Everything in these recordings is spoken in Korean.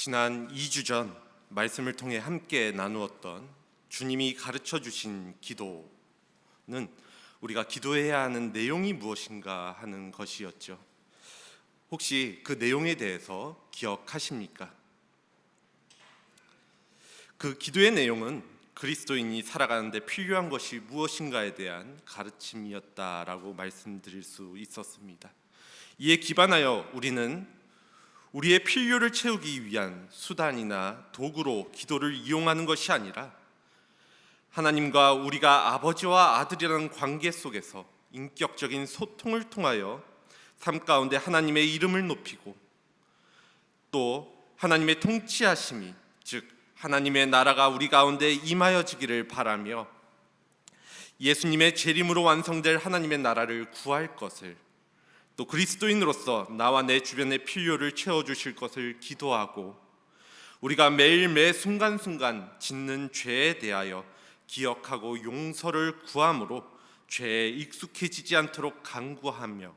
지난 2주 전 말씀을 통해 함께 나누었던 주님이 가르쳐 주신 기도는 우리가 기도해야 하는 내용이 무엇인가 하는 것이었죠. 혹시 그 내용에 대해서 기억하십니까? 그 기도의 내용은 그리스도인이 살아가는데 필요한 것이 무엇인가에 대한 가르침이었다라고 말씀드릴 수 있었습니다. 이에 기반하여 우리는 우리의 필요를 채우기 위한 수단이나 도구로 기도를 이용하는 것이 아니라 하나님과 우리가 아버지와 아들이라는 관계 속에서 인격적인 소통을 통하여 삶 가운데 하나님의 이름을 높이고 또 하나님의 통치하심이, 즉 하나님의 나라가 우리 가운데 임하여지기를 바라며 예수님의 재림으로 완성될 하나님의 나라를 구할 것을, 또 그리스도인으로서 나와 내 주변의 필요를 채워주실 것을 기도하고 우리가 매일 매 순간순간 짓는 죄에 대하여 기억하고 용서를 구함으로 죄에 익숙해지지 않도록 간구하며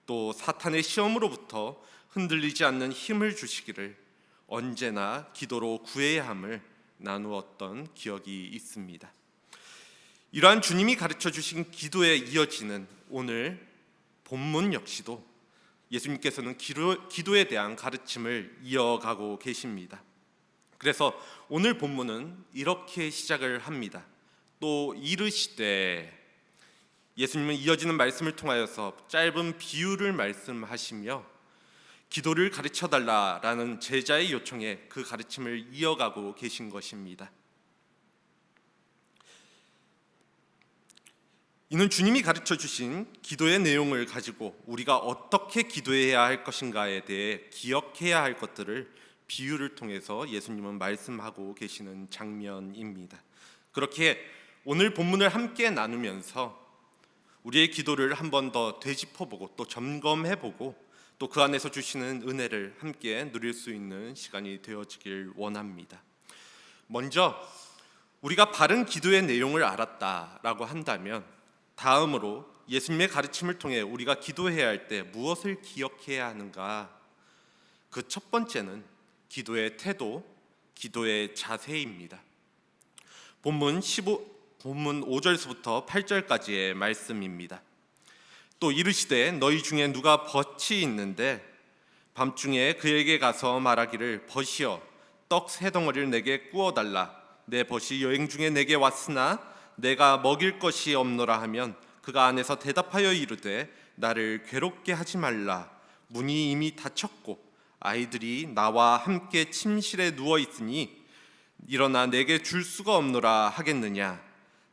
또 사탄의 시험으로부터 흔들리지 않는 힘을 주시기를 언제나 기도로 구해야 함을 나누었던 기억이 있습니다. 이러한 주님이 가르쳐 주신 기도에 이어지는 오늘 본문 역시도 예수님께서는 기도에 대한 가르침을 이어가고 계십니다. 그래서 오늘 본문은 이렇게 시작을 합니다. 또 이르시되, 예수님은 이어지는 말씀을 통하여서 짧은 비유를 말씀하시며 기도를 가르쳐달라라는 제자의 요청에 그 가르침을 이어가고 계신 것입니다. 이는 주님이 가르쳐 주신 기도의 내용을 가지고 우리가 어떻게 기도해야 할 것인가에 대해 기억해야 할 것들을 비유를 통해서 예수님은 말씀하고 계시는 장면입니다. 그렇게 오늘 본문을 함께 나누면서 우리의 기도를 한 번 더 되짚어보고 또 점검해보고 또 그 안에서 주시는 은혜를 함께 누릴 수 있는 시간이 되어지길 원합니다. 먼저 우리가 바른 기도의 내용을 알았다라고 한다면 다음으로 예수님의 가르침을 통해 우리가 기도해야 할 때 무엇을 기억해야 하는가? 그 첫 번째는 기도의 태도, 기도의 자세입니다. 본문 5절부터 8절까지의 말씀입니다. 또 이르시되 너희 중에 누가 벗이 있는데 밤중에 그에게 가서 말하기를 벗이여 떡 세 덩어리를 내게 구워달라. 내 벗이 여행 중에 내게 왔으나 내가 먹일 것이 없노라 하면 그가 안에서 대답하여 이르되 나를 괴롭게 하지 말라. 문이 이미 닫혔고 아이들이 나와 함께 침실에 누워 있으니 일어나 내게 줄 수가 없노라 하겠느냐.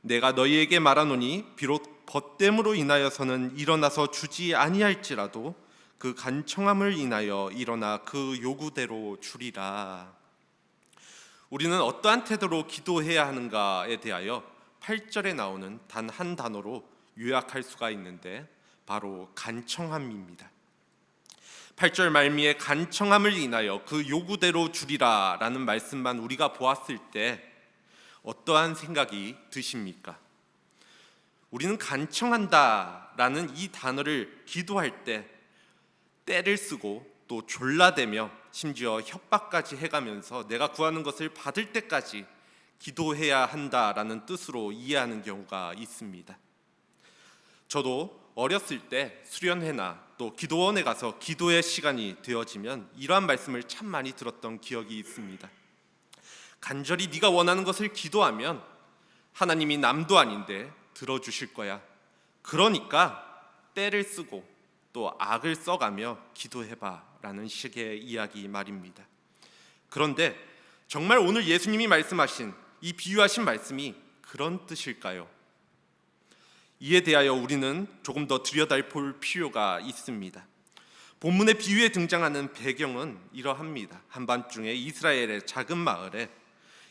내가 너희에게 말하노니 비록 벗됨으로 인하여서는 일어나서 주지 아니할지라도 그 간청함을 인하여 일어나 그 요구대로 주리라. 우리는 어떠한 태도로 기도해야 하는가에 대하여 8절에 나오는 단 한 단어로 요약할 수가 있는데 바로 간청함입니다. 8절 말미에 간청함을 인하여 그 요구대로 주리라 라는 말씀만 우리가 보았을 때 어떠한 생각이 드십니까? 우리는 간청한다 라는 이 단어를 기도할 때 때를 쓰고 또 졸라대며 심지어 협박까지 해가면서 내가 구하는 것을 받을 때까지 기도해야 한다라는 뜻으로 이해하는 경우가 있습니다. 저도 어렸을 때 수련회나 또 기도원에 가서 기도의 시간이 되어지면 이러한 말씀을 참 많이 들었던 기억이 있습니다. 간절히 네가 원하는 것을 기도하면 하나님이 남도 아닌데 들어주실 거야. 그러니까 때를 쓰고 또 악을 써가며 기도해봐 라는 식의 이야기 말입니다. 그런데 정말 오늘 예수님이 말씀하신 이 비유하신 말씀이 그런 뜻일까요? 이에 대하여 우리는 조금 더 들여다볼 필요가 있습니다. 본문의 비유에 등장하는 배경은 이러합니다. 한밤중에 이스라엘의 작은 마을에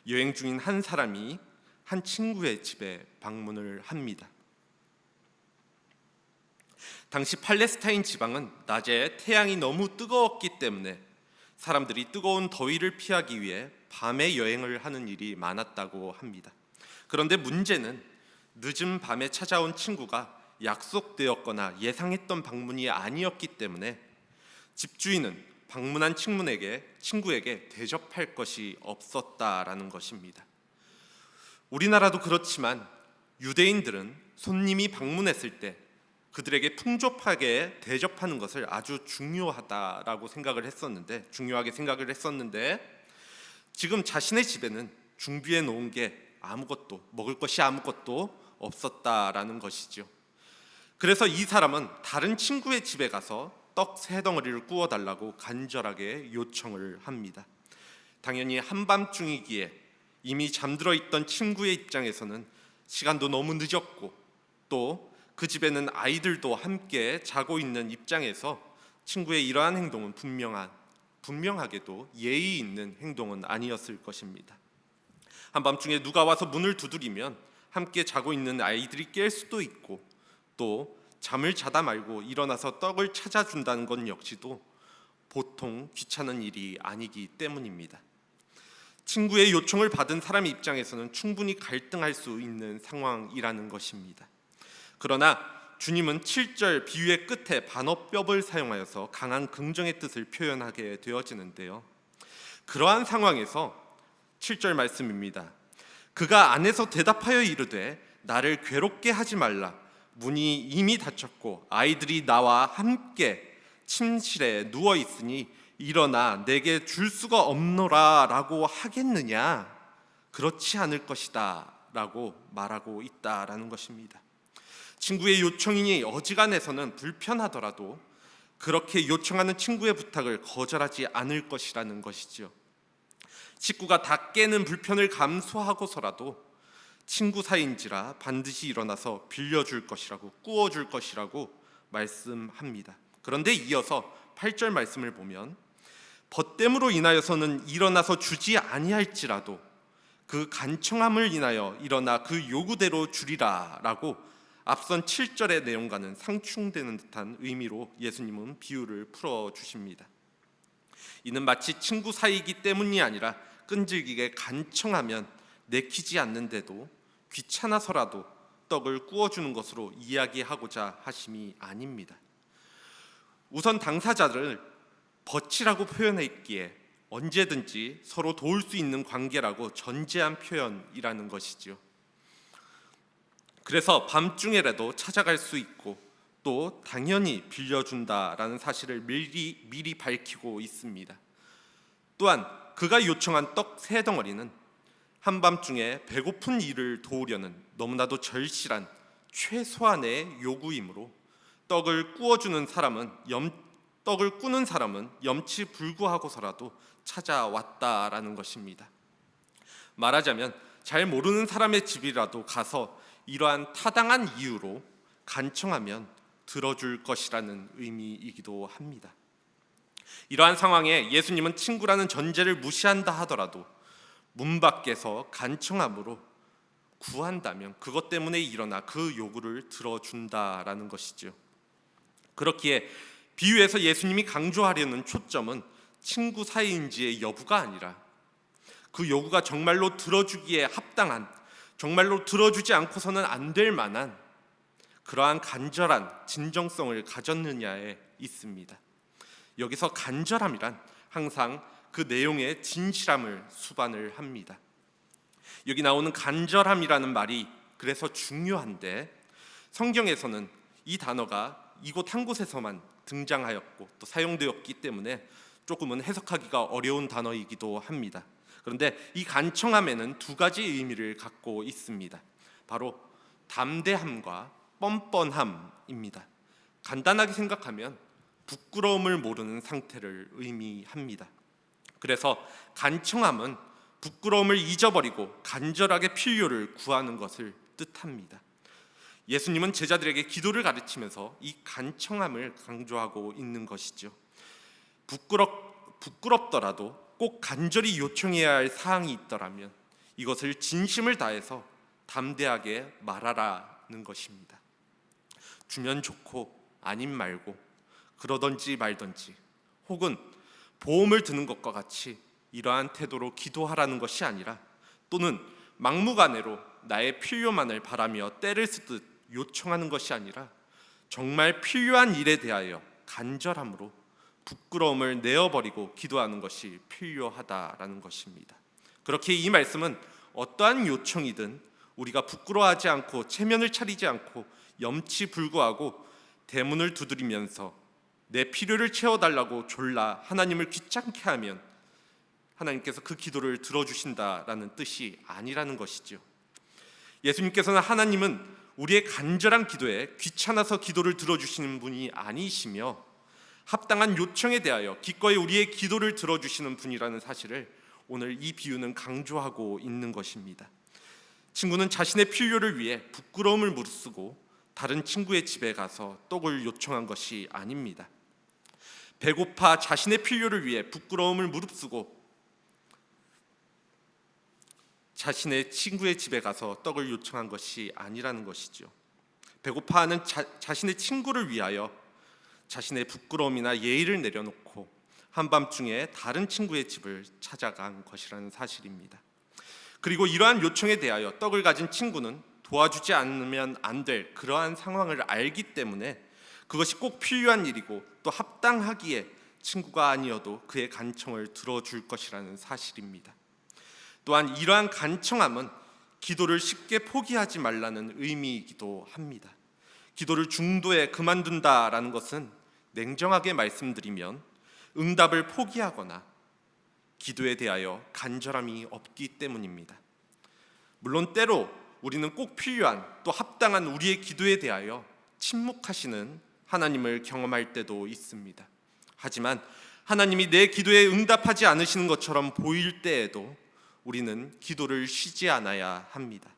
여행 중인 한 사람이 한 친구의 집에 방문을 합니다. 당시 팔레스타인 지방은 낮에 태양이 너무 뜨거웠기 때문에 사람들이 뜨거운 더위를 피하기 위해 밤에 여행을 하는 일이 많았다고 합니다. 그런데 문제는 늦은 밤에 찾아온 친구가 약속되었거나 예상했던 방문이 아니었기 때문에 집주인은 방문한 친구에게 대접할 것이 없었다라는 것입니다. 우리나라도 그렇지만 유대인들은 손님이 방문했을 때 그들에게 풍족하게 대접하는 것을 아주 중요하게 생각을 했었는데 지금 자신의 집에는 준비해 놓은 게 먹을 것이 아무것도 없었다라는 것이죠. 그래서 이 사람은 다른 친구의 집에 가서 떡 3덩어리를 구워 달라고 간절하게 요청을 합니다. 당연히 한밤중이기에 이미 잠들어 있던 친구의 입장에서는 시간도 너무 늦었고 또 그 집에는 아이들도 함께 자고 있는 입장에서 친구의 이러한 행동은 분명하게도 예의 있는 행동은 아니었을 것입니다. 한밤중에 누가 와서 문을 두드리면 함께 자고 있는 아이들이 깰 수도 있고 또 잠을 자다 말고 일어나서 떡을 찾아준다는 건 역시도 보통 귀찮은 일이 아니기 때문입니다. 친구의 요청을 받은 사람 입장에서는 충분히 갈등할 수 있는 상황이라는 것입니다. 그러나 주님은 7절 비유의 끝에 반어법을 사용하여서 강한 긍정의 뜻을 표현하게 되어지는데요. 그러한 상황에서 7절 말씀입니다. 그가 안에서 대답하여 이르되 나를 괴롭게 하지 말라. 문이 이미 닫혔고 아이들이 나와 함께 침실에 누워 있으니 일어나 내게 줄 수가 없노라 라고 하겠느냐? 그렇지 않을 것이다 라고 말하고 있다라는 것입니다. 친구의 요청이 어지간해서는 불편하더라도 그렇게 요청하는 친구의 부탁을 거절하지 않을 것이라는 것이죠. 식구가 다 깨는 불편을 감수하고서라도 친구 사이인지라 반드시 일어나서 빌려줄 것이라고 구워줄 것이라고 말씀합니다. 그런데 이어서 8절 말씀을 보면 벗됨으로 인하여서는 일어나서 주지 아니할지라도 그 간청함을 인하여 일어나 그 요구대로 주리라 라고 앞선 7절의 내용과는 상충되는 듯한 의미로 예수님은 비유를 풀어주십니다. 이는 마치 친구 사이이기 때문이 아니라 끈질기게 간청하면 내키지 않는데도 귀찮아서라도 떡을 구워주는 것으로 이야기하고자 하심이 아닙니다. 우선 당사자를 벗이라고 표현했기에 언제든지 서로 도울 수 있는 관계라고 전제한 표현이라는 것이지요. 그래서 밤중에라도 찾아갈 수 있고 또 당연히 빌려준다라는 사실을 미리 밝히고 있습니다. 또한 그가 요청한 떡 3덩어리는 한밤중에 배고픈 이를 도우려는 너무나도 절실한 최소한의 요구이므로 떡을 꾸는 사람은 염치 불구하고서라도 찾아왔다라는 것입니다. 말하자면 잘 모르는 사람의 집이라도 가서 이러한 타당한 이유로 간청하면 들어줄 것이라는 의미이기도 합니다. 이러한 상황에 예수님은 친구라는 전제를 무시한다 하더라도 문 밖에서 간청함으로 구한다면 그것 때문에 일어나 그 요구를 들어준다라는 것이죠. 그렇기에 비유에서 예수님이 강조하려는 초점은 친구 사이인지의 여부가 아니라 그 요구가 정말로 들어주기에 합당한, 정말로 들어주지 않고서는 안 될 만한 그러한 간절한 진정성을 가졌느냐에 있습니다. 여기서 간절함이란 항상 그 내용의 진실함을 수반을 합니다. 여기 나오는 간절함이라는 말이 그래서 중요한데 성경에서는 이 단어가 이곳 한 곳에서만 등장하였고 또 사용되었기 때문에 조금은 해석하기가 어려운 단어이기도 합니다. 그런데 이 간청함에는 2가지 의미를 갖고 있습니다. 바로 담대함과 뻔뻔함입니다. 간단하게 생각하면 부끄러움을 모르는 상태를 의미합니다. 그래서 간청함은 부끄러움을 잊어버리고 간절하게 필요를 구하는 것을 뜻합니다. 예수님은 제자들에게 기도를 가르치면서 이 간청함을 강조하고 있는 것이죠. 부끄럽더라도 꼭 간절히 요청해야 할 사항이 있더라면 이것을 진심을 다해서 담대하게 말하라는 것입니다. 주면 좋고 아님 말고 그러던지 말던지 혹은 보험을 드는 것과 같이 이러한 태도로 기도하라는 것이 아니라 또는 막무가내로 나의 필요만을 바라며 때를 쓰듯 요청하는 것이 아니라 정말 필요한 일에 대하여 간절함으로 부끄러움을 내어버리고 기도하는 것이 필요하다라는 것입니다. 그렇게 이 말씀은 어떠한 요청이든 우리가 부끄러워하지 않고 체면을 차리지 않고 염치불구하고 대문을 두드리면서 내 필요를 채워달라고 졸라 하나님을 귀찮게 하면 하나님께서 그 기도를 들어주신다라는 뜻이 아니라는 것이죠. 예수님께서는 하나님은 우리의 간절한 기도에 귀찮아서 기도를 들어주시는 분이 아니시며 합당한 요청에 대하여 기꺼이 우리의 기도를 들어주시는 분이라는 사실을 오늘 이 비유는 강조하고 있는 것입니다. 친구는 자신의 필요를 위해 부끄러움을 무릅쓰고 다른 친구의 집에 가서 떡을 요청한 것이 아닙니다. 배고파 자신의 필요를 위해 부끄러움을 무릅쓰고 자신의 친구의 집에 가서 떡을 요청한 것이 아니라는 것이죠. 배고파하는 자신의 친구를 위하여 자신의 부끄러움이나 예의를 내려놓고 한밤중에 다른 친구의 집을 찾아간 것이라는 사실입니다. 그리고 이러한 요청에 대하여 떡을 가진 친구는 도와주지 않으면 안 될 그러한 상황을 알기 때문에 그것이 꼭 필요한 일이고 또 합당하기에 친구가 아니어도 그의 간청을 들어줄 것이라는 사실입니다. 또한 이러한 간청함은 기도를 쉽게 포기하지 말라는 의미이기도 합니다. 기도를 중도에 그만둔다라는 것은 냉정하게 말씀드리면 응답을 포기하거나 기도에 대하여 간절함이 없기 때문입니다. 물론 때로 우리는 꼭 필요한 또 합당한 우리의 기도에 대하여 침묵하시는 하나님을 경험할 때도 있습니다. 하지만 하나님이 내 기도에 응답하지 않으시는 것처럼 보일 때에도 우리는 기도를 쉬지 않아야 합니다.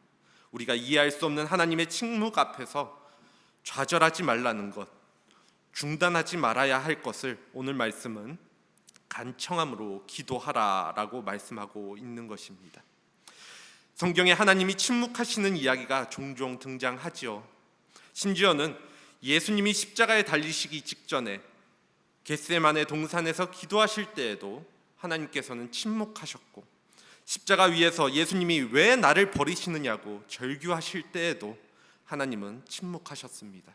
우리가 이해할 수 없는 하나님의 침묵 앞에서 좌절하지 말라는 것, 중단하지 말아야 할 것을 오늘 말씀은 간청함으로 기도하라라고 말씀하고 있는 것입니다. 성경에 하나님이 침묵하시는 이야기가 종종 등장하지요. 심지어는 예수님이 십자가에 달리시기 직전에 겟세마네 동산에서 기도하실 때에도 하나님께서는 침묵하셨고 십자가 위에서 예수님이 왜 나를 버리시느냐고 절규하실 때에도 하나님은 침묵하셨습니다.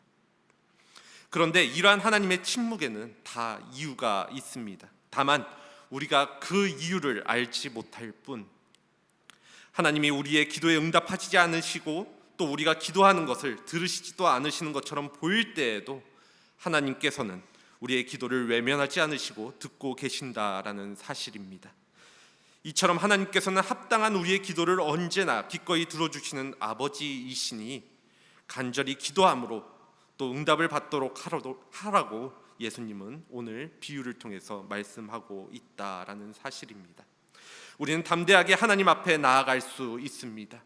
그런데 이러한 하나님의 침묵에는 다 이유가 있습니다. 다만 우리가 그 이유를 알지 못할 뿐, 하나님이 우리의 기도에 응답하시지 않으시고 또 우리가 기도하는 것을 들으시지도 않으시는 것처럼 보일 때에도 하나님께서는 우리의 기도를 외면하지 않으시고 듣고 계신다라는 사실입니다. 이처럼 하나님께서는 합당한 우리의 기도를 언제나 기꺼이 들어주시는 아버지이시니 간절히 기도함으로 또 응답을 받도록 하라고 예수님은 오늘 비유를 통해서 말씀하고 있다라는 사실입니다. 우리는 담대하게 하나님 앞에 나아갈 수 있습니다.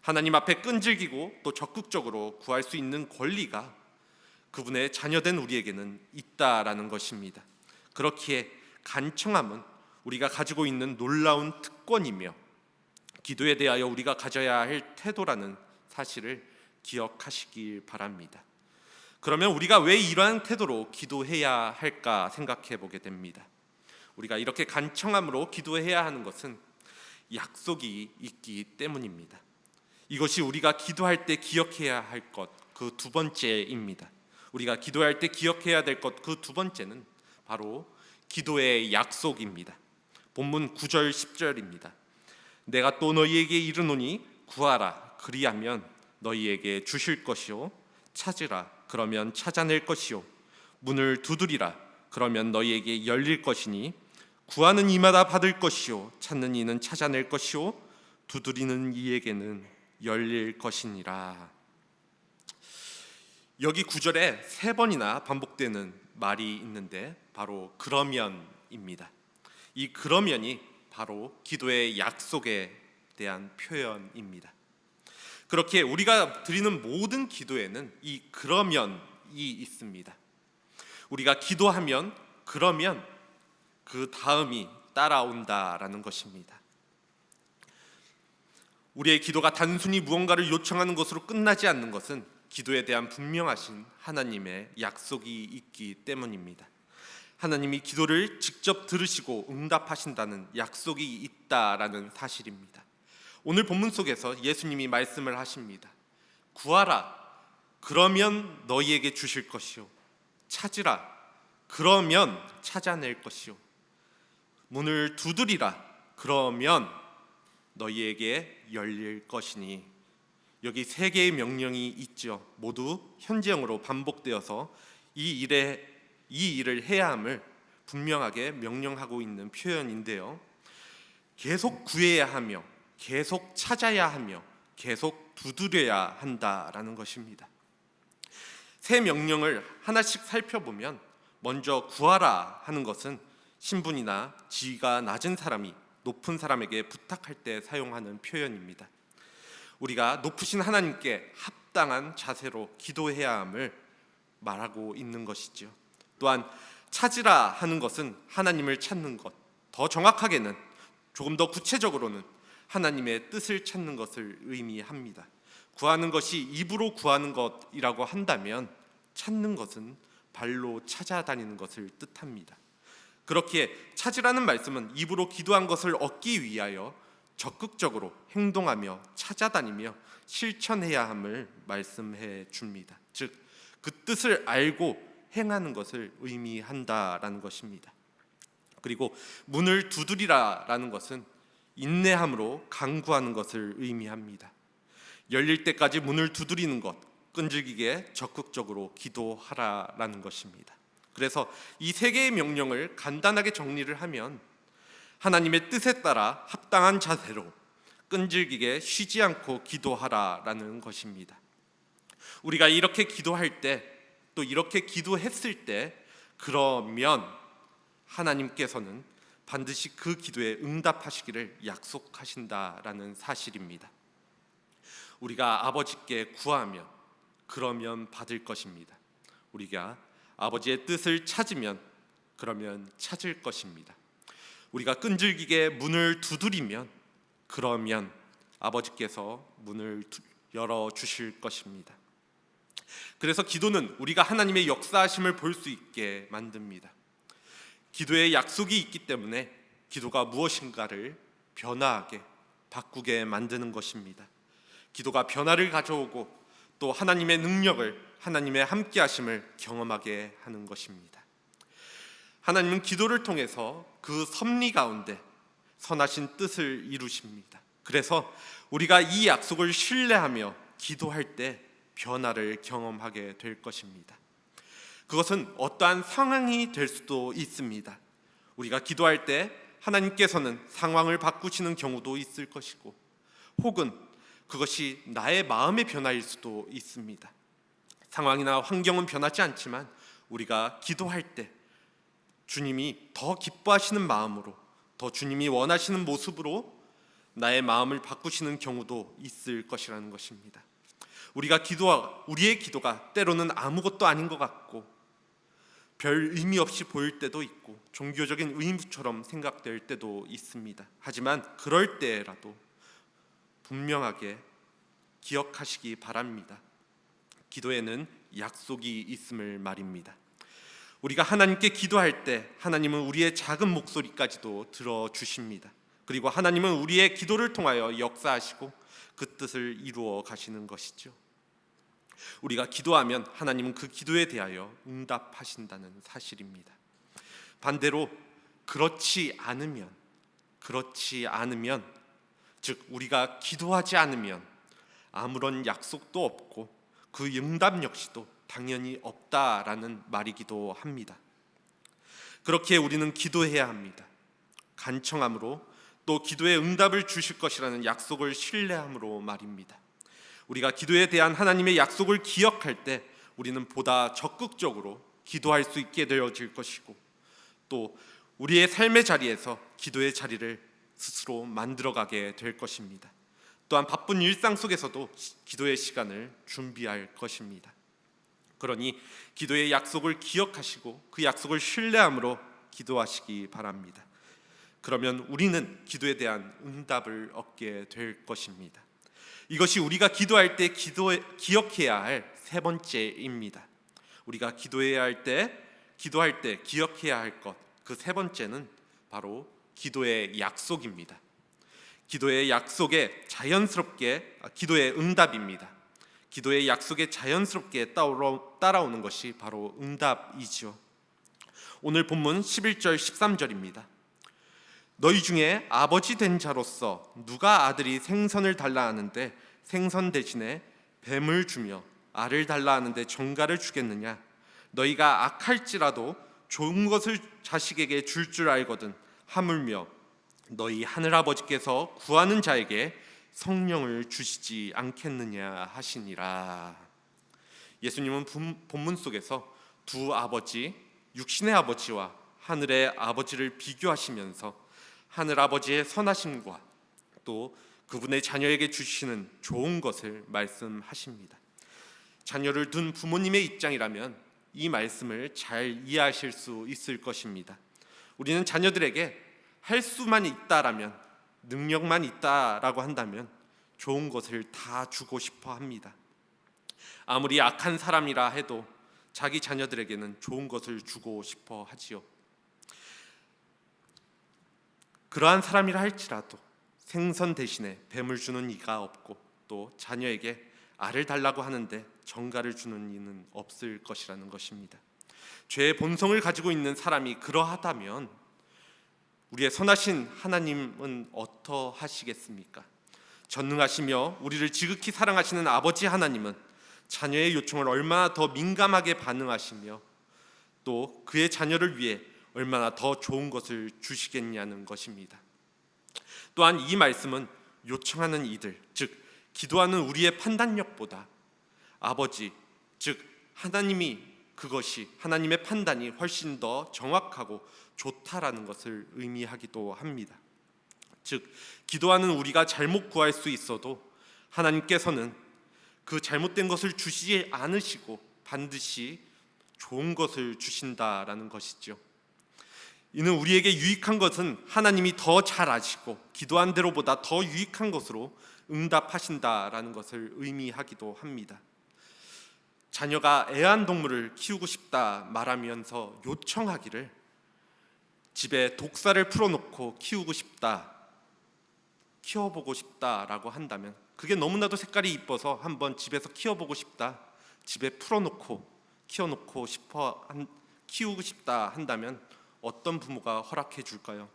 하나님 앞에 끈질기고 또 적극적으로 구할 수 있는 권리가 그분의 자녀된 우리에게는 있다라는 것입니다. 그렇기에 간청함은 우리가 가지고 있는 놀라운 특권이며 기도에 대하여 우리가 가져야 할 태도라는 사실을 기억하시길 바랍니다. 그러면 우리가 왜 이러한 태도로 기도해야 할까 생각해 보게 됩니다. 우리가 이렇게 간청함으로 기도해야 하는 것은 약속이 있기 때문입니다. 이것이 우리가 기도할 때 기억해야 할 것 그 두 번째입니다. 우리가 기도할 때 기억해야 될 것 그 두 번째는 바로 기도의 약속입니다. 본문 9절 10절입니다. 내가 또 너희에게 이르노니 구하라 그리하면 너희에게 주실 것이요 찾으라 그러면 찾아낼 것이요 문을 두드리라 그러면 너희에게 열릴 것이니 구하는 이마다 받을 것이요 찾는 이는 찾아낼 것이요 두드리는 이에게는 열릴 것이니라. 여기 9절에 3번이나 반복되는 말이 있는데 바로 그러면입니다. 이 그러면이 바로 기도의 약속에 대한 표현입니다. 그렇게 우리가 드리는 모든 기도에는 이 그러면이 있습니다. 우리가 기도하면 그러면 그 다음이 따라온다라는 것입니다. 우리의 기도가 단순히 무언가를 요청하는 것으로 끝나지 않는 것은 기도에 대한 분명하신 하나님의 약속이 있기 때문입니다. 하나님이 기도를 직접 들으시고 응답하신다는 약속이 있다라는 사실입니다. 오늘 본문 속에서 예수님이 말씀을 하십니다. 구하라 그러면 너희에게 주실 것이요 찾으라 그러면 찾아낼 것이요. 문을 두드리라. 그러면 너희에게 열릴 것이니. 여기 세 개의 명령이 있죠. 모두 현재형으로 반복되어서 이 일을 해야 함을 분명하게 명령하고 있는 표현인데요. 계속 구해야 하며 계속 찾아야 하며 계속 두드려야 한다라는 것입니다. 세 명령을 하나씩 살펴보면 먼저 구하라 하는 것은 신분이나 지위가 낮은 사람이 높은 사람에게 부탁할 때 사용하는 표현입니다. 우리가 높으신 하나님께 합당한 자세로 기도해야 함을 말하고 있는 것이죠. 또한 찾으라 하는 것은 하나님을 찾는 것, 더 정확하게는 조금 더 구체적으로는 하나님의 뜻을 찾는 것을 의미합니다. 구하는 것이 입으로 구하는 것이라고 한다면 찾는 것은 발로 찾아다니는 것을 뜻합니다. 그렇기에 찾으라는 말씀은 입으로 기도한 것을 얻기 위하여 적극적으로 행동하며 찾아다니며 실천해야 함을 말씀해 줍니다. 즉, 그 뜻을 알고 행하는 것을 의미한다라는 것입니다. 그리고 문을 두드리라라는 것은 인내함으로 간구하는 것을 의미합니다. 열릴 때까지 문을 두드리는 것, 끈질기게 적극적으로 기도하라라는 것입니다. 그래서 이 세 개의 명령을 간단하게 정리를 하면 하나님의 뜻에 따라 합당한 자세로 끈질기게 쉬지 않고 기도하라라는 것입니다. 우리가 이렇게 기도할 때, 또 이렇게 기도했을 때, 그러면 하나님께서는 반드시 그 기도에 응답하시기를 약속하신다라는 사실입니다. 우리가 아버지께 구하면 그러면 받을 것입니다. 우리가 아버지의 뜻을 찾으면 그러면 찾을 것입니다. 우리가 끈질기게 문을 두드리면 그러면 아버지께서 문을 열어주실 것입니다. 그래서 기도는 우리가 하나님의 역사하심을 볼 수 있게 만듭니다. 기도에 약속이 있기 때문에 기도가 무엇인가를 변화하게 바꾸게 만드는 것입니다. 기도가 변화를 가져오고 또 하나님의 능력을, 하나님의 함께하심을 경험하게 하는 것입니다. 하나님은 기도를 통해서 그 섭리 가운데 선하신 뜻을 이루십니다. 그래서 우리가 이 약속을 신뢰하며 기도할 때 변화를 경험하게 될 것입니다. 그것은 어떠한 상황이 될 수도 있습니다. 우리가 기도할 때 하나님께서는 상황을 바꾸시는 경우도 있을 것이고, 혹은 그것이 나의 마음의 변화일 수도 있습니다. 상황이나 환경은 변하지 않지만 우리가 기도할 때 주님이 더 기뻐하시는 마음으로, 더 주님이 원하시는 모습으로 나의 마음을 바꾸시는 경우도 있을 것이라는 것입니다. 우리의 기도가 때로는 아무것도 아닌 것 같고 별 의미 없이 보일 때도 있고 종교적인 의무처럼 생각될 때도 있습니다. 하지만 그럴 때라도 분명하게 기억하시기 바랍니다. 기도에는 약속이 있음을 말입니다. 우리가 하나님께 기도할 때 하나님은 우리의 작은 목소리까지도 들어주십니다. 그리고 하나님은 우리의 기도를 통하여 역사하시고 그 뜻을 이루어 가시는 것이죠. 우리가 기도하면 하나님은 그 기도에 대하여 응답하신다는 사실입니다. 반대로 그렇지 않으면, 즉 우리가 기도하지 않으면 아무런 약속도 없고 그 응답 역시도 당연히 없다라는 말이기도 합니다. 그렇게 우리는 기도해야 합니다. 간청함으로, 또 기도에 응답을 주실 것이라는 약속을 신뢰함으로 말입니다. 우리가 기도에 대한 하나님의 약속을 기억할 때 우리는 보다 적극적으로 기도할 수 있게 되어질 것이고, 또 우리의 삶의 자리에서 기도의 자리를 스스로 만들어가게 될 것입니다. 또한 바쁜 일상 속에서도 기도의 시간을 준비할 것입니다. 그러니 기도의 약속을 기억하시고 그 약속을 신뢰함으로 기도하시기 바랍니다. 그러면 우리는 기도에 대한 응답을 얻게 될 것입니다. 이것이 우리가 기도할 때 기억해야 할 세 번째입니다. 우리가 기도할 때 기억해야 할 것, 그 세 번째는 바로 기도의 약속입니다. 기도의 응답입니다. 기도의 약속에 자연스럽게 따라오는 것이 바로 응답이죠. 오늘 본문 11절 13절입니다. 너희 중에 아버지 된 자로서 누가 아들이 생선을 달라 하는데 생선 대신에 뱀을 주며 알을 달라 하는데 정갈을 주겠느냐? 너희가 악할지라도 좋은 것을 자식에게 줄 알거든 하물며 너희 하늘아버지께서 구하는 자에게 성령을 주시지 않겠느냐 하시니라. 예수님은 본문 속에서 두 아버지, 육신의 아버지와 하늘의 아버지를 비교하시면서 하늘 아버지의 선하심과 또 그분의 자녀에게 주시는 좋은 것을 말씀하십니다. 자녀를 둔 부모님의 입장이라면 이 말씀을 잘 이해하실 수 있을 것입니다. 우리는 자녀들에게 할 수만 있다라면, 능력만 있다라고 한다면 좋은 것을 다 주고 싶어 합니다. 아무리 악한 사람이라 해도 자기 자녀들에게는 좋은 것을 주고 싶어 하지요. 그러한 사람이라 할지라도 생선 대신에 뱀을 주는 이가 없고 또 자녀에게 알을 달라고 하는데 정갈을 주는 이는 없을 것이라는 것입니다. 죄의 본성을 가지고 있는 사람이 그러하다면 우리의 선하신 하나님은 어떠하시겠습니까? 전능하시며 우리를 지극히 사랑하시는 아버지 하나님은 자녀의 요청을 얼마나 더 민감하게 반응하시며 또 그의 자녀를 위해 얼마나 더 좋은 것을 주시겠냐는 것입니다. 또한 이 말씀은 요청하는 이들, 즉 기도하는 우리의 판단력보다 아버지, 즉 하나님이 그것이 하나님의 판단이 훨씬 더 정확하고 좋다라는 것을 의미하기도 합니다. 즉 기도하는 우리가 잘못 구할 수 있어도 하나님께서는 그 잘못된 것을 주시지 않으시고 반드시 좋은 것을 주신다라는 것이죠. 이는 우리에게 유익한 것은 하나님이 더 잘 아시고 기도한 대로보다 더 유익한 것으로 응답하신다라는 것을 의미하기도 합니다. 자녀가 애완동물을 키우고 싶다 말하면서 요청하기를 집에 독사를 풀어놓고 키우고 싶다, 키워보고 싶다라고 한다면 그게 너무나도 색깔이 이뻐서 한번 집에서 키워보고 싶다, 집에 풀어놓고 키우고 싶다 한다면 어떤 부모가 허락해 줄까요?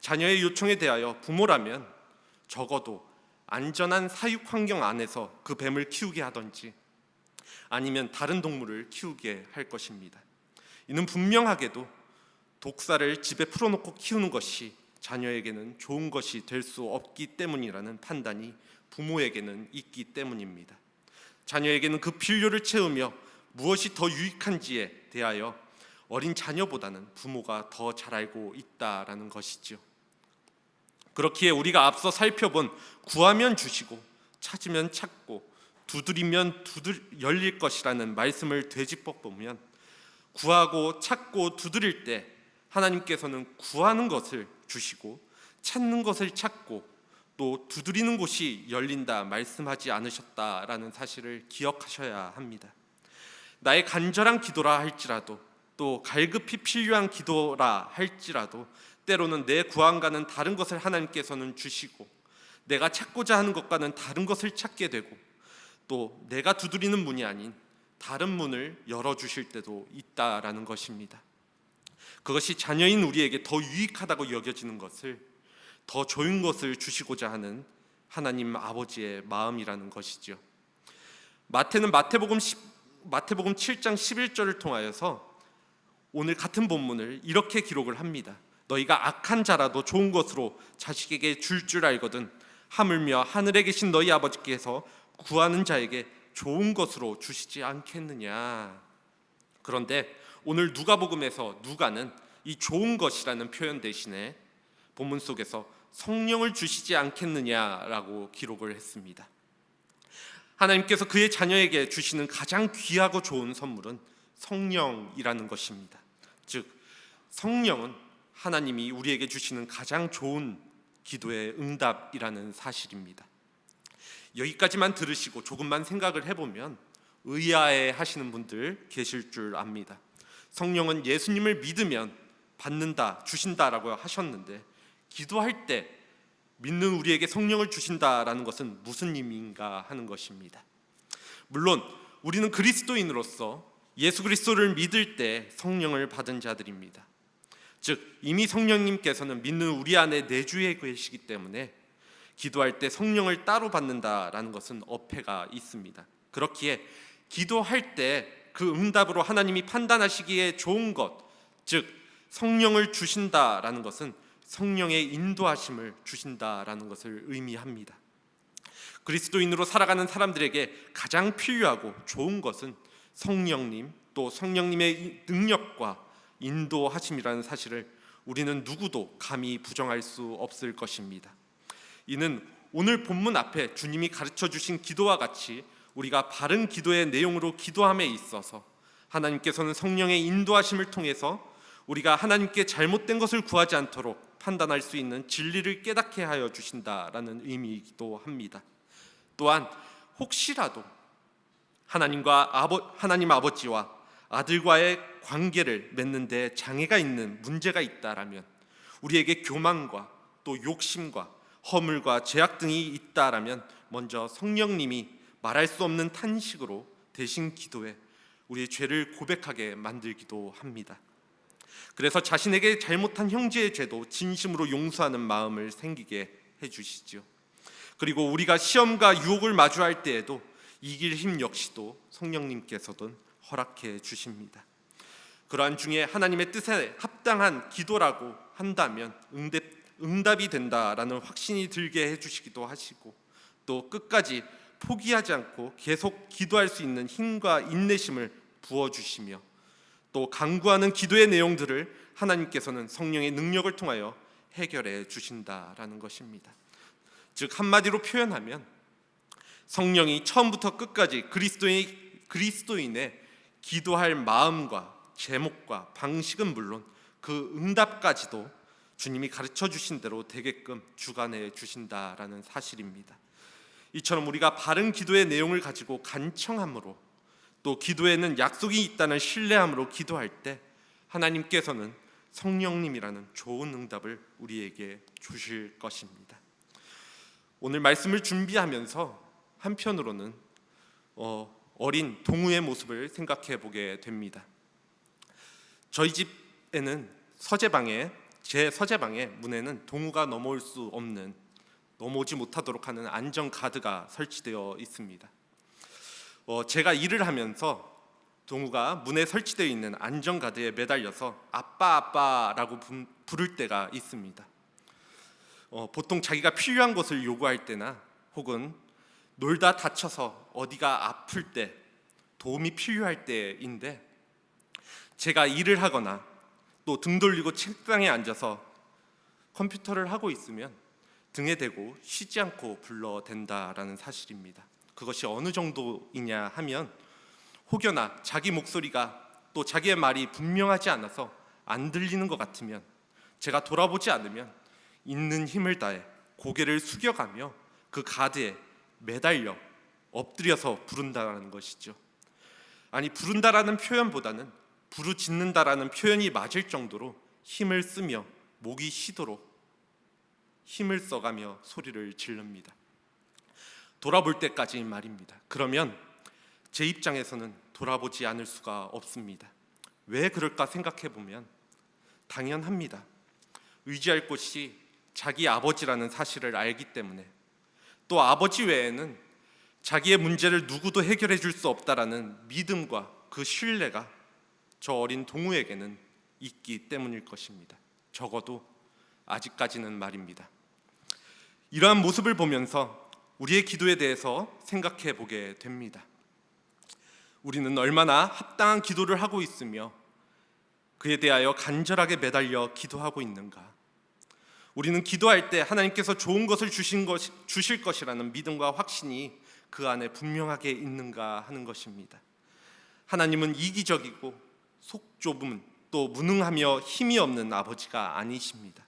자녀의 요청에 대하여 부모라면 적어도 안전한 사육 환경 안에서 그 뱀을 키우게 하든지 아니면 다른 동물을 키우게 할 것입니다. 이는 분명하게도 독사를 집에 풀어놓고 키우는 것이 자녀에게는 좋은 것이 될 수 없기 때문이라는 판단이 부모에게는 있기 때문입니다. 자녀에게는 그 필요를 채우며 무엇이 더 유익한지에 대하여 어린 자녀보다는 부모가 더 잘 알고 있다라는 것이죠. 그렇기에 우리가 앞서 살펴본 구하면 주시고 찾으면 찾고 두드리면 열릴 것이라는 말씀을 되짚어 보면 구하고 찾고 두드릴 때 하나님께서는 구하는 것을 주시고 찾는 것을 찾고 또 두드리는 곳이 열린다 말씀하지 않으셨다라는 사실을 기억하셔야 합니다. 나의 간절한 기도라 할지라도 또 갈급히 필요한 기도라 할지라도 때로는 내 구함과는 다른 것을 하나님께서는 주시고 내가 찾고자 하는 것과는 다른 것을 찾게 되고 또 내가 두드리는 문이 아닌 다른 문을 열어주실 때도 있다라는 것입니다. 그것이 자녀인 우리에게 더 유익하다고 여겨지는 것을, 더 좋은 것을 주시고자 하는 하나님 아버지의 마음이라는 것이죠. 마태는 마태복음 7장 11절을 통하여서 오늘 같은 본문을 이렇게 기록을 합니다. 너희가 악한 자라도 좋은 것으로 자식에게 줄 알거든 하물며 하늘에 계신 너희 아버지께서 구하는 자에게 좋은 것으로 주시지 않겠느냐. 그런데 오늘 누가복음에서 누가는 이 좋은 것이라는 표현 대신에 본문 속에서 성령을 주시지 않겠느냐라고 기록을 했습니다. 하나님께서 그의 자녀에게 주시는 가장 귀하고 좋은 선물은 성령이라는 것입니다. 즉 성령은 하나님이 우리에게 주시는 가장 좋은 기도의 응답이라는 사실입니다. 여기까지만 들으시고 조금만 생각을 해보면 의아해 하시는 분들 계실 줄 압니다. 성령은 예수님을 믿으면 받는다, 주신다라고 하셨는데 기도할 때 믿는 우리에게 성령을 주신다라는 것은 무슨 의미인가 하는 것입니다. 물론 우리는 그리스도인으로서 예수 그리스도를 믿을 때 성령을 받은 자들입니다. 즉 이미 성령님께서는 믿는 우리 안에 내주해 계시기 때문에 기도할 때 성령을 따로 받는다라는 것은 어폐가 있습니다. 그렇기에 기도할 때 그 응답으로 하나님이 판단하시기에 좋은 것, 즉 성령을 주신다라는 것은 성령의 인도하심을 주신다라는 것을 의미합니다. 그리스도인으로 살아가는 사람들에게 가장 필요하고 좋은 것은 성령님, 또 성령님의 능력과 인도하심이라는 사실을 우리는 누구도 감히 부정할 수 없을 것입니다. 이는 오늘 본문 앞에 주님이 가르쳐 주신 기도와 같이 우리가 바른 기도의 내용으로 기도함에 있어서 하나님께서는 성령의 인도하심을 통해서 우리가 하나님께 잘못된 것을 구하지 않도록 판단할 수 있는 진리를 깨닫게 하여 주신다라는 의미이기도 합니다. 또한 혹시라도 하나님 아버지와 아들과의 관계를 맺는 데 장애가 있는 문제가 있다라면, 우리에게 교만과 또 욕심과 허물과 죄악 등이 있다라면 먼저 성령님이 말할 수 없는 탄식으로 대신 기도해 우리의 죄를 고백하게 만들기도 합니다. 그래서 자신에게 잘못한 형제의 죄도 진심으로 용서하는 마음을 생기게 해주시지요. 그리고 우리가 시험과 유혹을 마주할 때에도 이길 힘 역시도 성령님께서도 허락해 주십니다. 그러한 중에 하나님의 뜻에 합당한 기도라고 한다면 응답이 된다라는 확신이 들게 해주시기도 하시고, 또 끝까지 포기하지 않고 계속 기도할 수 있는 힘과 인내심을 부어주시며, 또 간구하는 기도의 내용들을 하나님께서는 성령의 능력을 통하여 해결해 주신다라는 것입니다. 즉 한마디로 표현하면 성령이 처음부터 끝까지 그리스도인의 기도할 마음과 제목과 방식은 물론 그 응답까지도 주님이 가르쳐 주신 대로 되게끔 주관해 주신다라는 사실입니다. 이처럼 우리가 바른 기도의 내용을 가지고 간청함으로, 또 기도에는 약속이 있다는 신뢰함으로 기도할 때 하나님께서는 성령님이라는 좋은 응답을 우리에게 주실 것입니다. 오늘 말씀을 준비하면서 한편으로는 어린 동우의 모습을 생각해 보게 됩니다. 저희 집에는 제 서재방에 문에는 동우가 넘어오지 못하도록 하는 안전 가드가 설치되어 있습니다. 제가 일을 하면서 동우가 문에 설치되어 있는 안전 가드에 매달려서 아빠라고 부를 때가 있습니다. 보통 자기가 필요한 것을 요구할 때나 혹은 놀다 다쳐서 어디가 아플 때, 도움이 필요할 때인데, 제가 일을 하거나 또 등 돌리고 책상에 앉아서 컴퓨터를 하고 있으면 등에 대고 쉬지 않고 불러댄다라는 사실입니다. 그것이 어느 정도이냐 하면, 혹여나 자기 목소리가 또 자기의 말이 분명하지 않아서 안 들리는 것 같으면, 제가 돌아보지 않으면 있는 힘을 다해 고개를 숙여가며 그 가드에 매달려 엎드려서 부른다라는 것이죠. 아니, 부른다라는 표현보다는 부르짖는다라는 표현이 맞을 정도로 힘을 쓰며 목이 쉬도록 힘을 써가며 소리를 지릅니다. 돌아볼 때까지 말입니다. 그러면 제 입장에서는 돌아보지 않을 수가 없습니다. 왜 그럴까 생각해 보면 당연합니다. 의지할 곳이 자기 아버지라는 사실을 알기 때문에, 또 아버지 외에는 자기의 문제를 누구도 해결해 줄 수 없다라는 믿음과 그 신뢰가 저 어린 동우에게는 있기 때문일 것입니다. 적어도 아직까지는 말입니다. 이러한 모습을 보면서 우리의 기도에 대해서 생각해 보게 됩니다. 우리는 얼마나 합당한 기도를 하고 있으며 그에 대하여 간절하게 매달려 기도하고 있는가? 우리는 기도할 때 하나님께서 좋은 것을 주실 것이라는 믿음과 확신이 그 안에 분명하게 있는가 하는 것입니다. 하나님은 이기적이고 속 좁은, 또 무능하며 힘이 없는 아버지가 아니십니다.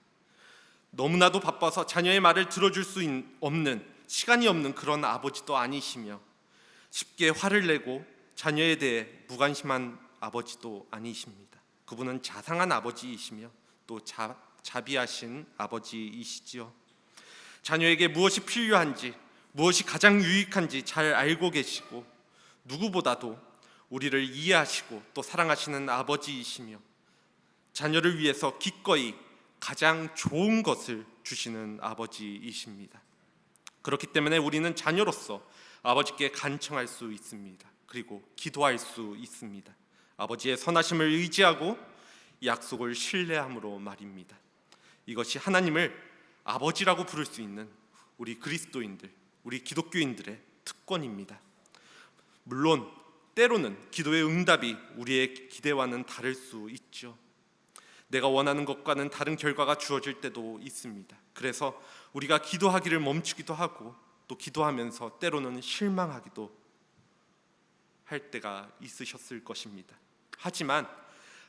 너무나도 바빠서 자녀의 말을 들어줄 수 없는, 시간이 없는 그런 아버지도 아니시며, 쉽게 화를 내고 자녀에 대해 무관심한 아버지도 아니십니다. 그분은 자상한 아버지이시며 또 자비하신 아버지이시지요. 자녀에게 무엇이 필요한지, 무엇이 가장 유익한지 잘 알고 계시고, 누구보다도 우리를 이해하시고 또 사랑하시는 아버지이시며 자녀를 위해서 기꺼이 가장 좋은 것을 주시는 아버지이십니다. 그렇기 때문에 우리는 자녀로서 아버지께 간청할 수 있습니다. 그리고 기도할 수 있습니다. 아버지의 선하심을 의지하고 약속을 신뢰함으로 말입니다. 이것이 하나님을 아버지라고 부를 수 있는 우리 그리스도인들, 우리 기독교인들의 특권입니다. 물론 때로는 기도의 응답이 우리의 기대와는 다를 수 있죠. 내가 원하는 것과는 다른 결과가 주어질 때도 있습니다. 그래서 우리가 기도하기를 멈추기도 하고 또 기도하면서 때로는 실망하기도 할 때가 있으셨을 것입니다. 하지만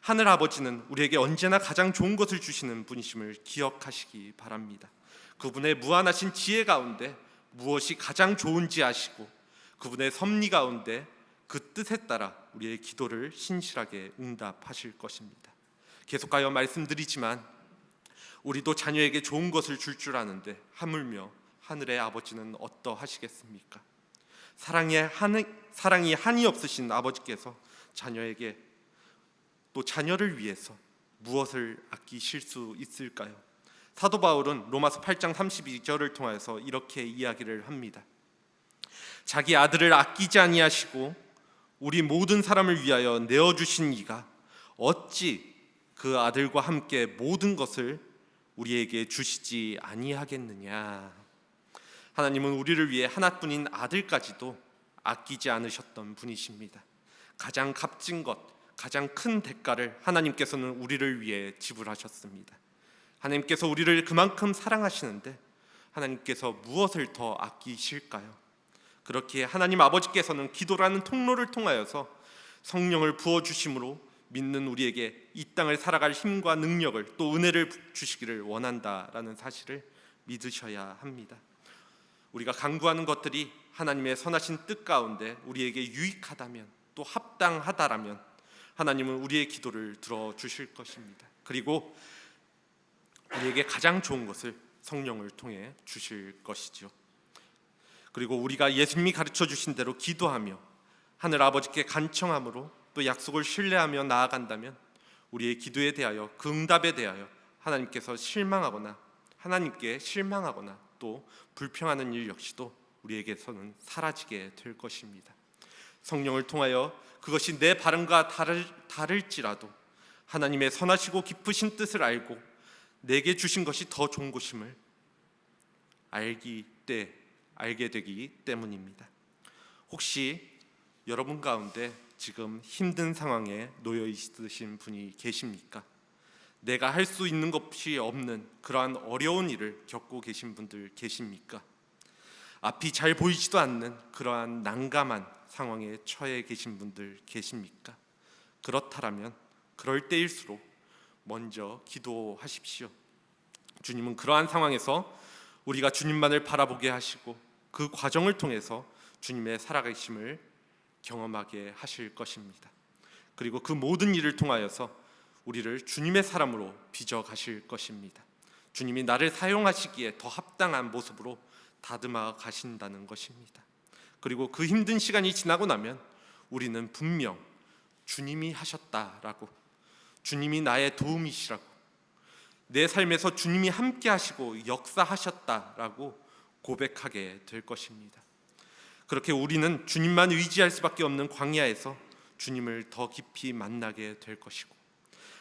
하늘 아버지는 우리에게 언제나 가장 좋은 것을 주시는 분이심을 기억하시기 바랍니다. 그분의 무한하신 지혜 가운데 무엇이 가장 좋은지 아시고 그분의 섭리 가운데 그 뜻에 따라 우리의 기도를 신실하게 응답하실 것입니다. 계속하여 말씀드리지만 우리도 자녀에게 좋은 것을 줄 아는데 하물며 하늘의 아버지는 어떠하시겠습니까? 사랑이 한이 없으신 아버지께서 자녀에게 또 자녀를 위해서 무엇을 아끼실 수 있을까요? 사도 바울은 로마서 8장 32절을 통해서 이렇게 이야기를 합니다. 자기 아들을 아끼지 아니하시고 우리 모든 사람을 위하여 내어주신 이가 어찌 그 아들과 함께 모든 것을 우리에게 주시지 아니하겠느냐. 하나님은 우리를 위해 하나뿐인 아들까지도 아끼지 않으셨던 분이십니다. 가장 값진 것, 가장 큰 대가를 하나님께서는 우리를 위해 지불하셨습니다. 하나님께서 우리를 그만큼 사랑하시는데 하나님께서 무엇을 더 아끼실까요? 그렇기에 하나님 아버지께서는 기도라는 통로를 통하여서 성령을 부어주심으로 믿는 우리에게 이 땅을 살아갈 힘과 능력을 또 은혜를 주시기를 원한다라는 사실을 믿으셔야 합니다. 우리가 간구하는 것들이 하나님의 선하신 뜻 가운데 우리에게 유익하다면 또 합당하다라면 하나님은 우리의 기도를 들어주실 것입니다. 그리고 우리에게 가장 좋은 것을 성령을 통해 주실 것이죠. 그리고 우리가 예수님이 가르쳐 주신 대로 기도하며 하늘 아버지께 간청함으로 또 약속을 신뢰하며 나아간다면 우리의 기도에 대하여 그 응답에 대하여 하나님께 실망하거나 또 불평하는 일 역시도 우리에게서는 사라지게 될 것입니다. 성령을 통하여 그것이 내 바람과 다를지라도 하나님의 선하시고 깊으신 뜻을 알고 내게 주신 것이 더 좋은 것임을 알게 되기 때문입니다. 혹시 여러분 가운데 지금 힘든 상황에 놓여 있으신 분이 계십니까? 내가 할 수 있는 것이 없는 그러한 어려운 일을 겪고 계신 분들 계십니까? 앞이 잘 보이지도 않는 그러한 난감한 상황에 처해 계신 분들 계십니까? 그렇다면 그럴 때일수록 먼저 기도하십시오. 주님은 그러한 상황에서 우리가 주님만을 바라보게 하시고 그 과정을 통해서 주님의 살아계심을 경험하게 하실 것입니다. 그리고 그 모든 일을 통하여서 우리를 주님의 사람으로 빚어 가실 것입니다. 주님이 나를 사용하시기에 더 합당한 모습으로 다듬어 가신다는 것입니다. 그리고 그 힘든 시간이 지나고 나면 우리는 분명 주님이 하셨다라고, 주님이 나의 도움이시라고, 내 삶에서 주님이 함께 하시고 역사하셨다라고 고백하게 될 것입니다. 그렇게 우리는 주님만 의지할 수밖에 없는 광야에서 주님을 더 깊이 만나게 될 것이고,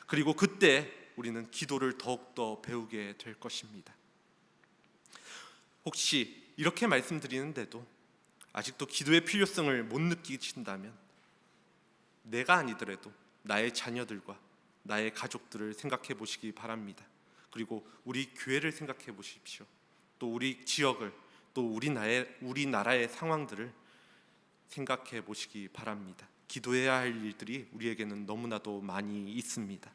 그리고 그때 우리는 기도를 더욱더 배우게 될 것입니다. 혹시 이렇게 말씀드리는데도 아직도 기도의 필요성을 못 느끼신다면 내가 아니더라도 나의 자녀들과 나의 가족들을 생각해 보시기 바랍니다. 그리고 우리 교회를 생각해 보십시오. 또 우리 지역을, 또 우리 나라의 상황들을 생각해 보시기 바랍니다. 기도해야 할 일들이 우리에게는 너무나도 많이 있습니다.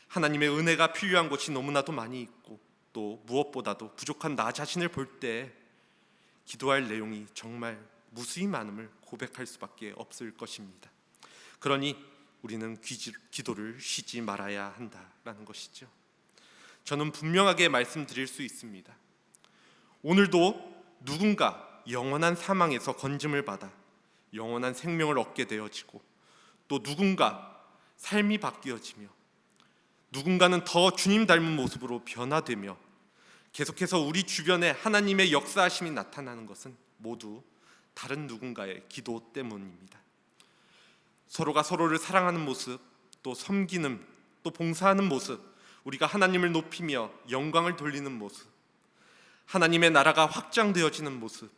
하나님의 은혜가 필요한 곳이 너무나도 많이 있고, 또 무엇보다도 부족한 나 자신을 볼 때 기도할 내용이 정말 무수히 많음을 고백할 수밖에 없을 것입니다. 그러니 우리는 기도를 쉬지 말아야 한다라는 것이죠. 저는 분명하게 말씀드릴 수 있습니다. 오늘도 누군가 영원한 사망에서 건짐을 받아 영원한 생명을 얻게 되어지고 또 누군가 삶이 바뀌어지며 누군가는 더 주님 닮은 모습으로 변화되며 계속해서 우리 주변에 하나님의 역사하심이 나타나는 것은 모두 다른 누군가의 기도 때문입니다. 서로가 서로를 사랑하는 모습, 또 섬기는, 또 봉사하는 모습, 우리가 하나님을 높이며 영광을 돌리는 모습, 하나님의 나라가 확장되어지는 모습,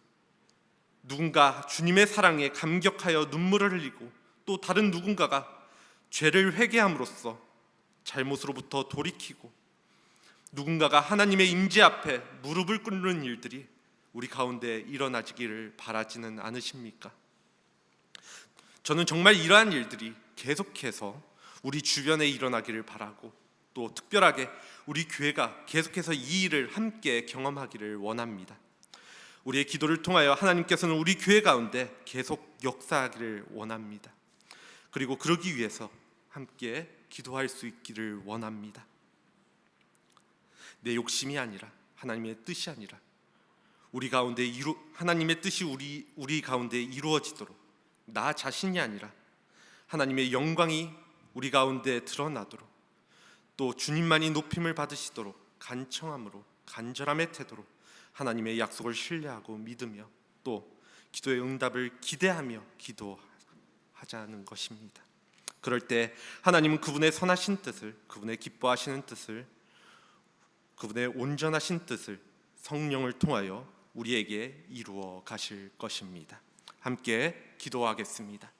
누군가 주님의 사랑에 감격하여 눈물을 흘리고 또 다른 누군가가 죄를 회개함으로써 잘못으로부터 돌이키고 누군가가 하나님의 임재 앞에 무릎을 꿇는 일들이 우리 가운데 일어나지기를 바라지는 않으십니까? 저는 정말 이러한 일들이 계속해서 우리 주변에 일어나기를 바라고 또 특별하게 우리 교회가 계속해서 이 일을 함께 경험하기를 원합니다. 우리의 기도를 통하여 하나님께서는 우리 교회 가운데 계속 역사하기를 원합니다. 그리고 그러기 위해서 함께 기도할 수 있기를 원합니다. 내 욕심이 아니라 하나님의 뜻이 아니라 하나님의 뜻이 우리 가운데 이루어지도록, 나 자신이 아니라 하나님의 영광이 우리 가운데 드러나도록, 또 주님만이 높임을 받으시도록 간청함으로 간절함의 태도로 하나님의 약속을 신뢰하고 믿으며 또 기도의 응답을 기대하며 기도하자는 것입니다. 그럴 때 하나님은 그분의 선하신 뜻을, 그분의 기뻐하시는 뜻을, 그분의 온전하신 뜻을 성령을 통하여 우리에게 이루어 가실 것입니다. 함께 기도하겠습니다.